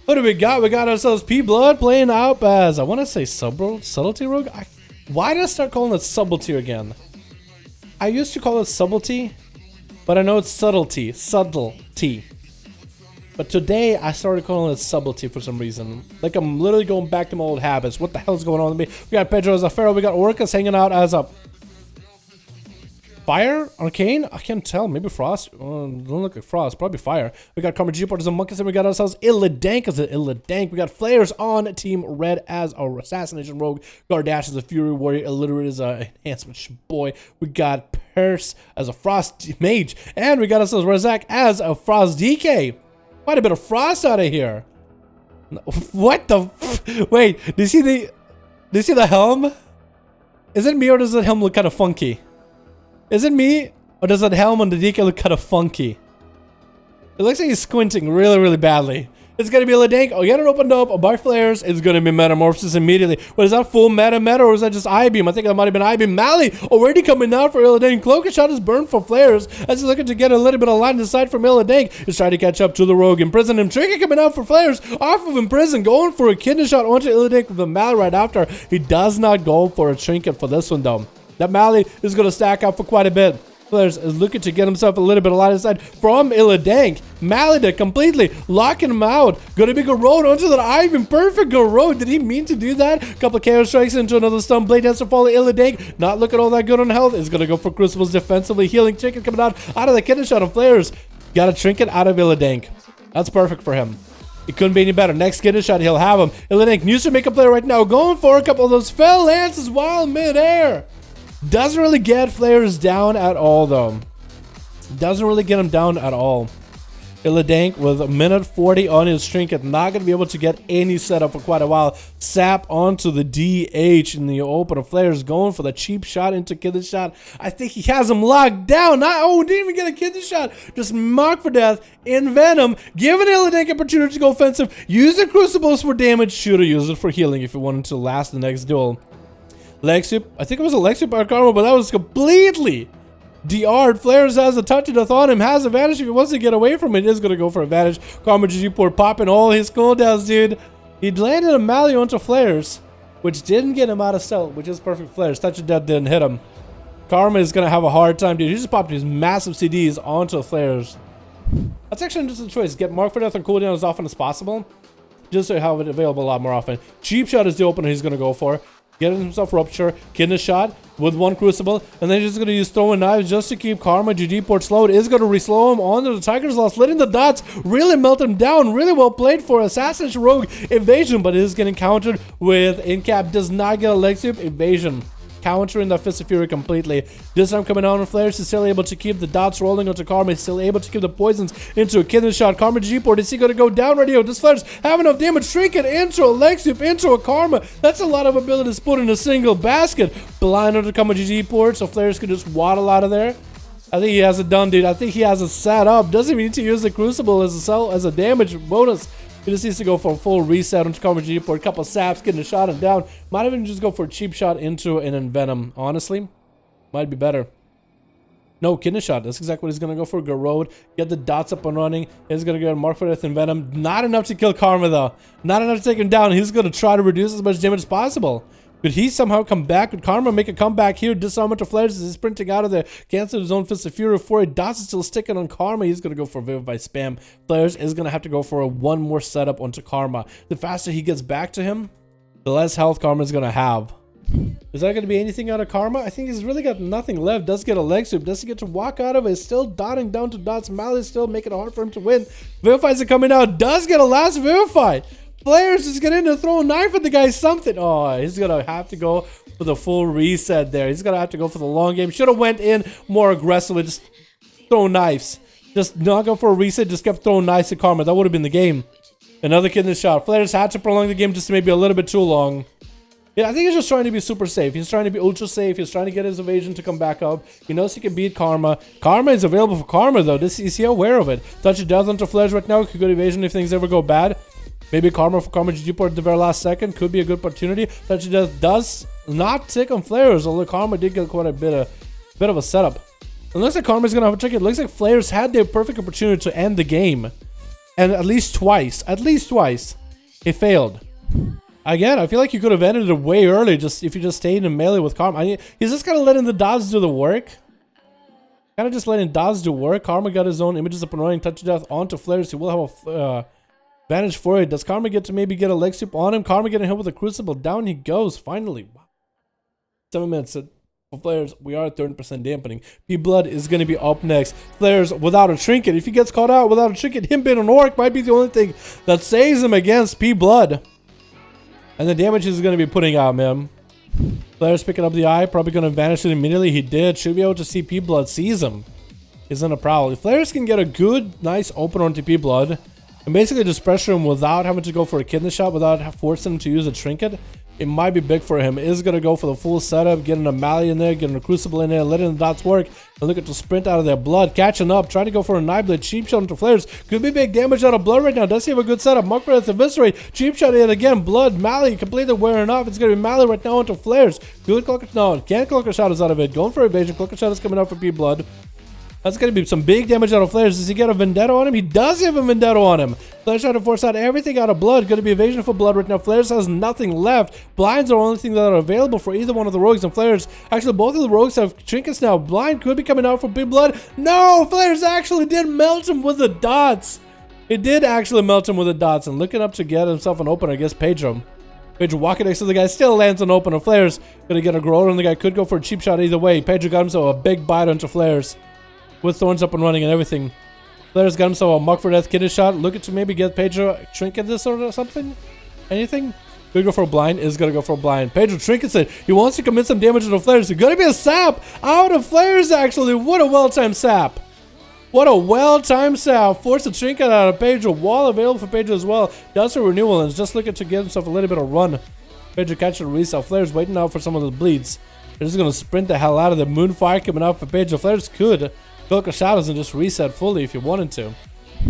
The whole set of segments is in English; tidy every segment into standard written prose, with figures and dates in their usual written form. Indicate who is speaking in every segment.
Speaker 1: What do we got? We got ourselves P-Blood playing out as, I want to say Subtlety Rogue? Why did I start calling it Subtlety again? I used to call it Subtlety, but I know it's Subtlety. Subtlety. But today, I started calling it Subtlety for some reason. Like, I'm literally going back to my old habits. What the hell's going on with me? We got Pedro as a Pharaoh. We got Orcus hanging out as a... Fire? Arcane? I can't tell. Maybe Frost? Don't look like Frost. Probably Fire. We got Karma G-Port as a Monkeys, and we got ourselves Illidank as an Illidank. We got Flares on Team Red as our Assassination Rogue. Gardash as a Fury Warrior. Illiterate as a Enhancement Boy. We got Pierce as a Frost Mage. And we got ourselves Razak as a Frost DK. Quite a bit of Frost out of here. What the... Wait, do you see the helm? Is it me or does the helm look kind of funky? Is it me, or does that helm on the DK look kind of funky? It looks like he's squinting really, really badly. It's gonna be a Illidank. Oh, get it opened up by Flares. It's gonna be Metamorphosis immediately. But is that full meta, or is that just I-Beam? I think that might have been I-Beam. Mally already coming out for Illidank. Cloak and Shot is burned for Flares as he's looking to get a little bit of line of sight from Illidank. He's trying to catch up to the Rogue. Imprison him. Trinket coming out for Flares. Off of Imprison. Going for a Kidney Shot onto Illidank with the Mally right after. He does not go for a Trinket for this one, though. That Mally is going to stack up for quite a bit. Flares is looking to get himself a little bit of line of sight from Illidank. Mally to completely locking him out. Gonna be Garrode onto that Ivan. Perfect Garrode. Did he mean to do that? Couple of Chaos Strikes into another stun. Blade Dancer follow Illidank. Not looking all that good on health. Is gonna go for Crucibles defensively. Healing Trinket coming out of the Kidney Shot of Flares. Got a Trinket out of Illidank. That's perfect for him. It couldn't be any better. Next Kidney Shot, he'll have him. Illidank needs to make a play right now. Going for a couple of those fell lances while midair. Doesn't really get Flares down at all, though. Doesn't really get him down at all. Illidank with a minute 40 on his Trinket. Not going to be able to get any setup for quite a while. Sap onto the DH in the open. Flares going for the cheap shot into Kidney Shot. I think he has him locked down. Didn't even get a Kidney Shot. Just mark for death in Venom. Giving Illidank an opportunity to go offensive. Use the Crucibles for damage. Should have used it for healing if he wanted to last the next duel. Leg sweep. I think it was a leg sweep by Karma, but that was completely DR'd. Flares has a touch of death on him. Has advantage if he wants to get away from it. Is going to go for advantage. Karma G-Port popping all his cooldowns, dude. He landed a Mally onto Flares, which didn't get him out of stealth, which is perfect. Flares. Touch of death didn't hit him. Karma is going to have a hard time, dude. He just popped his massive CDs onto Flares. That's actually an interesting choice. Get Mark for Death and cooldown as often as possible, just to have it available a lot more often. Cheap Shot is the opener he's going to go for. Getting himself Rupture, Kidney Shot with one Crucible, and then he's just going to use Throwing Knives just to keep Karma G-Port slowed. Is going to reslow him onto the Tiger's Law, slitting the dots, really melt him down. Really well played for Assassination Rogue Evasion, but it is getting countered with Incap. Does not get a leg sweep. Evasion countering the Fist of Fury completely. This time coming out on Flares, he's still able to keep the dots rolling onto Karma. He's still able to keep the poisons into a Kidney Shot. Karma G-Port, is he going to go down right here? Does Flares have enough damage? Trinket into a leg sweep, into a Karma. That's a lot of abilities put in a single basket. Blind onto Karma G-Port, so Flares can just waddle out of there. I think he has it done, dude. I think he has it set up. Doesn't even need to use the Crucible as a damage bonus. He just needs to go for a full reset onto Karma G-Port, a couple saps, getting a shot and down. Might even just go for a cheap shot into an Envenom. Honestly, might be better. No, Kidney Shot. That's exactly what he's going to go for. Garrode, get the dots up and running. He's going to get a Mark for Death and Venom. Not enough to kill Karma, though. Not enough to take him down. He's going to try to reduce as much damage as possible. Could he somehow come back? Could Karma make a comeback here? Disarm to Flares as he's sprinting out of there. Cancel his own Fist of Fury for it. Dots is still sticking on Karma. He's going to go for Vivify Spam. Flares is going to have to go for one more setup onto Karma. The faster he gets back to him, the less health Karma is going to have. Is that going to be anything out of Karma? I think he's really got nothing left. Does get a leg sweep. Does he get to walk out of it? Still dotting down to dots. Mally's still making it hard for him to win. Vivify's coming out. Does get a last Vivify. Flares is going to throw a knife at the guy. Something. Oh, he's going to have to go for the full reset there. He's going to have to go for the long game. Should have went in more aggressively. Just throw knives. Just not go for a reset. Just kept throwing knives at Karma. That would have been the game. Another Kidney Shot. Flares had to prolong the game just maybe a little bit too long. Yeah, I think he's just trying to be super safe. He's trying to be ultra safe. He's trying to get his evasion to come back up. He knows he can beat Karma. Karma is available for Karma, though. Is he aware of it? Touch it does onto Flares right now. Could go evasion if things ever go bad. Maybe Karma for Karma GG port at the very last second. Could be a good opportunity. Touch it does not tick on Flares, although Karma did get quite a bit of a setup. It looks like Karma's going to have a trick. It looks like Flares had the perfect opportunity to end the game. And at least twice, he failed. Again, I feel like you could have ended it way early just if you just stayed in melee with Karma. He's just kind of letting the dots do the work. Kind of just letting dots do work. Karma got his own images up and running. Touch of Death onto Flares. He will have a advantage for it. Does Karma get to maybe get a leg sweep on him? Karma getting hit with a Crucible. Down he goes, finally. 7 minutes for Flares. We are at 30% dampening. P-Blood is going to be up next. Flares without a trinket. If he gets caught out without a trinket, him being an orc might be the only thing that saves him against P-Blood. And the damage he's going to be putting out, man. Flares picking up the eye. Probably going to vanish it immediately. He did. Should be able to see P-Blood sees him. He's on a prowl. If Flares can get a good, nice opener onto P-Blood and basically just pressure him without having to go for a kidney shot, without forcing him to use a trinket, it might be big for him. Is going to go for the full setup, getting a Mally in there, getting a Crucible in there, letting the dots work, and look at the sprint out of their Blood, catching up, trying to go for a Knife Blade, cheap shot into Flares. Could be big damage out of Blood right now. Does he have a good setup? Mark for Eviscerate, cheap shot in again, Blood, Mally completely wearing off. It's going to be Mally right now into Flares. Good Cloaker, no, can't Cloaker Shadows out of it. Going for evasion, Cloaker Shadows coming out for P-Blood. That's going to be some big damage out of Flares. Does he get a Vendetta on him? He does have a Vendetta on him. Flares trying to force out everything out of Blood. Going to be evasion for Blood right now. Flares has nothing left. Blinds are the only thing that are available for either one of the rogues. And Flares, actually both of the rogues have trinkets now. Blind could be coming out for Big Blood. No, Flares actually did melt him with the dots. It did actually melt him with the dots. And looking up to get himself an opener against Pedro. Pedro walking next to the guy, still lands an opener. Flares going to get a Grower, and the guy could go for a cheap shot either way. Pedro got himself a big bite onto Flares. With Thorns up and running and everything. Flares got himself a Muck for Death kidney shot. Looking to maybe get Pedro a trinket this or something? Anything? Could go for a blind. Is going to go for a blind. Pedro trinkets it. He wants to commit some damage to the Flares. It's going to be a sap out of Flares, actually. What a well-timed sap. What a well-timed sap. Force a trinket out of Pedro. Wall available for Pedro as well. Does a renewal and is just looking to give himself a little bit of run. Pedro catches a reset. Flares waiting out for some of the bleeds. They're just going to sprint the hell out of the Moonfire coming out for Pedro. Flares could Cloak of Shadows and just reset fully if you wanted to.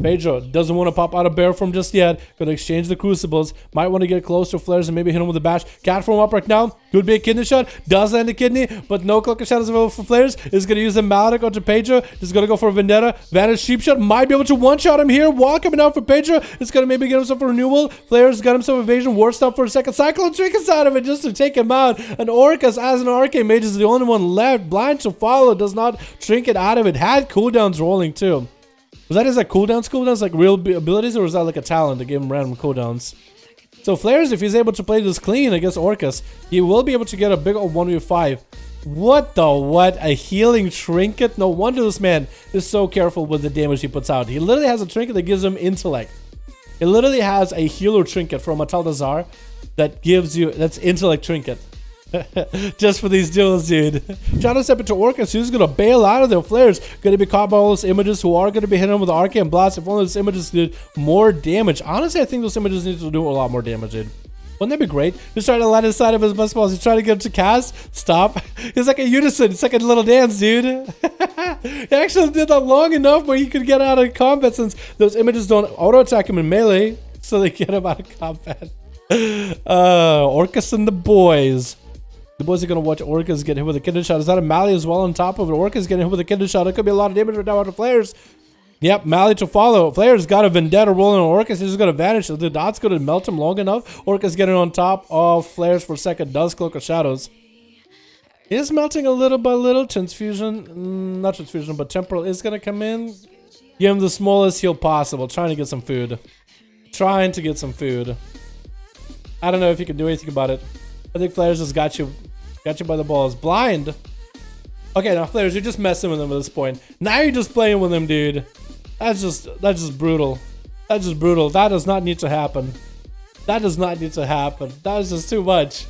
Speaker 1: Pedro doesn't want to pop out of bear form just yet. Gonna exchange the Crucibles. Might want to get close to Flares and maybe hit him with a bash. Cat form up right now. Could be a kidney shot. Does land a kidney, but no Cloak of Shadows available for Flares. Is gonna use a Maledict onto Pedro. Is gonna go for a Vendetta. Vanish Sheep Shot. Might be able to one-shot him here. Wall coming out for Pedro. It's gonna maybe get himself a renewal. Flares got himself evasion. War Stop for a second. Cyclone Trinkets out of it just to take him out. And Orcus as an Arcane Mage is the only one left. Blind to follow. Does not trinket out of it. Had cooldowns rolling too. Was that his like cooldowns like real abilities, or was that like a talent to give him random cooldowns? So Flares, if he's able to play this clean against Orcus, he will be able to get a big old 1v5. What the what? A healing trinket? No wonder this man is so careful with the damage he puts out. He literally has a trinket that gives him intellect. It literally has a healer trinket from Ataldazar that gives you, that's intellect trinket. Just for these duels, dude. Shadow step into Orcus, who's gonna bail out of their Flares. Gonna be caught by all those images who are gonna be hitting him with Arcane Blast. If only those images did more damage. Honestly, I think those images need to do a lot more damage, dude. Wouldn't that be great? Just trying to land inside of his best balls. He's trying to get him to cast. Stop. It's like a unison. It's like a little dance, dude. He actually did that long enough where he could get out of combat since those images don't auto-attack him in melee. So they get him out of combat. Orcus and the boys. The boys are going to watch Orcus get hit with a kidney shot. Is that a Mally as well on top of it? Orcus getting hit with a kidney shot. It could be a lot of damage right now out of Flares. Yep, Mally to follow. Flares got a Vendetta rolling on Orcus. He's just going to vanish. The dot's going to melt him long enough. Orcus getting on top of Flares for a second. Does Cloak of Shadows. Is melting a little by little. Transfusion. Not Transfusion, but Temporal is going to come in. Give him the smallest heal possible. Trying to get some food. Trying to get some food. I don't know if you can do anything about it. I think Flares just got you by the balls. Blind. Okay, now Flares, you're just messing with him at this point. Now you're just playing with him, dude. That's just brutal. That's just brutal. That does not need to happen. That does not need to happen. That is just too much.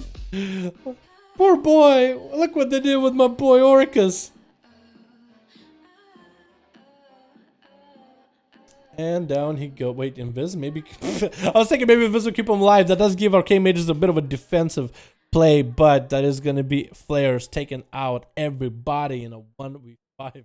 Speaker 1: Poor boy. Look what they did with my boy Orcus. And down he go. Wait, Invis? Maybe. I was thinking maybe Invis will keep him alive. That does give Arcane Mages a bit of a defensive play, but that is going to be Flares taking out everybody in a 1v5